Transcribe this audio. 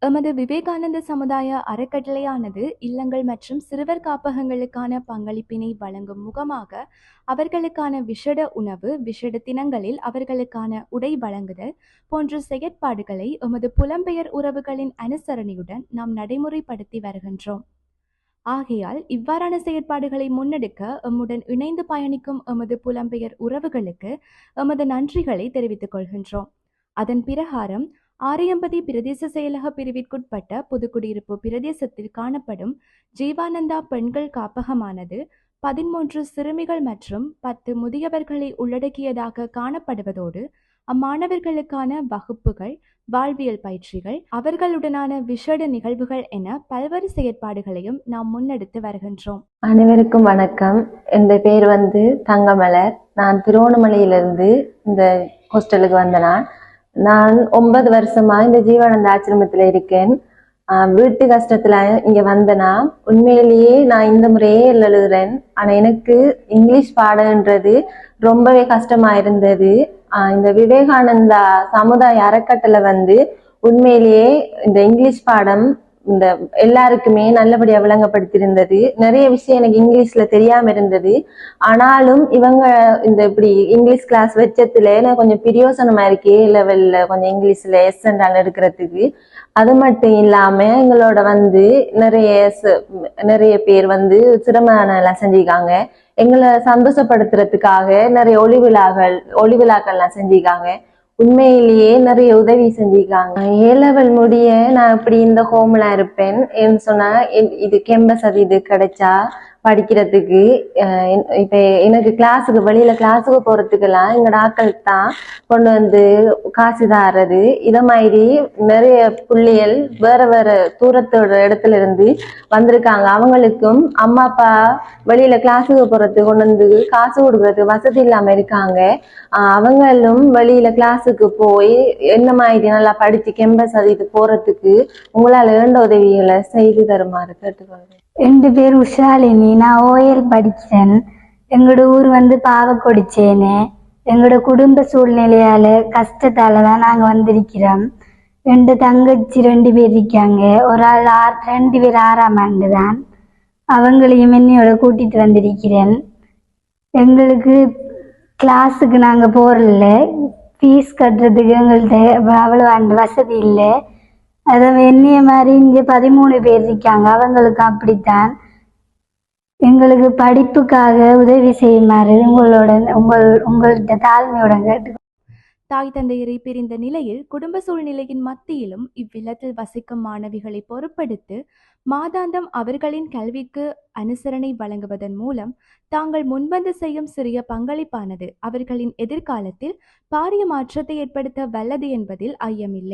எமது விவேகானந்த சமுதாய அறக்கட்டளையானது இல்லங்கள் மற்றும் சிறுவர் காப்பகங்களுக்கான பங்களிப்பினை வழங்கும் முகமாக அவர்களுக்கான விஷட உணவு, விஷட தினங்களில் அவர்களுக்கான உடை வழங்குதல் போன்ற செயற்பாடுகளை எமது புலம்பெயர் உறவுகளின் அனுசரணையுடன் நாம் நடைமுறைப்படுத்தி வருகின்றோம். ஆகையால் இவ்வாறான செயற்பாடுகளை முன்னெடுக்க எம்முடன் இணைந்து பயணிக்கும் எமது புலம்பெயர் உறவுகளுக்கு எமது நன்றிகளை தெரிவித்துக் கொள்கின்றோம். அதன் பிரகாரம் ஆரியம்பதி பிரதேச செயலக பிரிவிற்குட்பட்ட புதுக்குடியிருப்பு பிரதேசத்தில் காணப்படும் ஜீவானந்தா பெண்கள் காப்பகமானது 13 சிறுமிகள் மற்றும் 10 முதியவர்களை உள்ளடக்கியதாக காணப்படுவதோடு அம்மாணவர்களுக்கான வகுப்புகள், வாழ்வியல் பயிற்சிகள், அவர்களுடனான விஷட நிகழ்வுகள் என பல்வேறு செயற்பாடுகளையும் நாம் முன்னெடுத்து வருகின்றோம். அனைவருக்கும் வணக்கம். என் பேர் தங்கமலர். நான் திருவோணமலையிலிருந்து இந்த ஹோஸ்டலுக்கு வந்தேன். நான் 9 வருஷமா இந்த ஜீவானந்த ஆசிரமத்துல இருக்கேன். வீட்டு கஷ்டத்துல இங்க வந்தனா உண்மையிலேயே நான் இந்த முறையே எழுதுறேன். ஆனா எனக்கு இங்கிலீஷ் பாடன்றது ரொம்பவே கஷ்டமா இருந்தது. இந்த விவேகானந்தா சமுதாய அறக்கட்டளை உண்மையிலேயே இந்த இங்கிலீஷ் பாடம் இந்த எல்லாருக்குமே நல்லபடியா விளங்கப்படுத்தியிருந்தது. நிறைய விஷயம் எனக்கு இங்கிலீஷ்ல தெரியாம இருந்தது. ஆனாலும் இவங்க இந்த இப்படி இங்கிலீஷ் கிளாஸ் வச்சதுல எனக்கு கொஞ்சம் பிரயோசனமா இருக்கு. லெவல்ல கொஞ்சம் இங்கிலீஷ்ல எஸ்என்டால் எடுக்கிறதுக்கு. அது மட்டும் இல்லாம எங்களோட நிறைய பேர் சிரமம் செஞ்சிருக்காங்க. எங்களை சந்தோஷப்படுத்துறதுக்காக நிறைய ஒளிவிழாக்கள்லாம் செஞ்சிருக்காங்க. உண்மையிலேயே நிறைய உதவி செஞ்சிருக்காங்க. A-level முடிய நான் இப்படி இந்த ஹோம்ல இருப்பேன் ஏன்னு சொன்னா இது கேம்பஸ் இது கிடைச்சா படிக்கிறதுக்கு இப்ப எனக்கு வெளியில கிளாஸுக்கு போறதுக்கெல்லாம் எங்க ஆட்கள் தான் கொண்டு காசு தாரது. இத மாதிரி நிறைய புள்ளிகள் வேற தூரத்தோட இடத்துல இருந்து வந்திருக்காங்க. அவங்களுக்கும் அம்மா அப்பா வெளியில கிளாஸுக்கு போறதுக்கு கொண்டு காசு கொடுக்கறது வசதி இல்லாம இருக்காங்க. அவங்களும் வெளியில கிளாஸுக்கு போய் என்ன மாதிரி நல்லா படிச்சு கேம்பஸ் இது போறதுக்கு உங்களால இரண்டு உதவிகளை செய்து தருமாறு கேட்டுக்கொள்கிறேன். என் பேர் உஷாலினி. நான் OL படிக்கிறேன். எங்களோட ஊர் பாவக்கொடிச்சேன்னு. எங்களோட குடும்ப சூழ்நிலையால கஷ்டத்தால தான் நாங்க வந்திருக்கிறோம். 2 தங்கச்சி 2 பேர் இருக்காங்க. ஒரு ஆள் 2 பேர் 6ஆம் ஆண்டு தான். அவங்களையும் என்னையோட கூட்டிட்டு வந்திருக்கிறேன். எங்களுக்கு கிளாஸுக்கு நாங்க போறதில்ல. ஃபீஸ் கட்டுறதுக்கு எங்கள்கிட்ட அவ்வளோ வசதி இல்லை. அதான் என்னைய மாதிரி இங்கே 13 பேர் இருக்காங்க. அவங்களுக்கு அப்படித்தான். எங்களுக்கு படிப்புக்காக உதவி செய்யுமாறு உங்கள்கிட்ட தாழ்மையுடன் கேட்டு. தாய் தந்தையரை பிரிந்த நிலையில் குடும்ப சூழ்நிலையின் மத்தியிலும் இவ்வில்லத்தில் வசிக்கும் மாணவிகளை பொறுப்படுத்து மாதாந்தம் அவர்களின் கல்விக்கு அனுசரணை வழங்குவதன் மூலம் தாங்கள் முன்வந்து செய்யும் சிறிய பங்களிப்பானது அவர்களின் எதிர்காலத்தில் பாரிய மாற்றத்தை ஏற்படுத்த வல்லது என்பதில் ஐயமில்லை.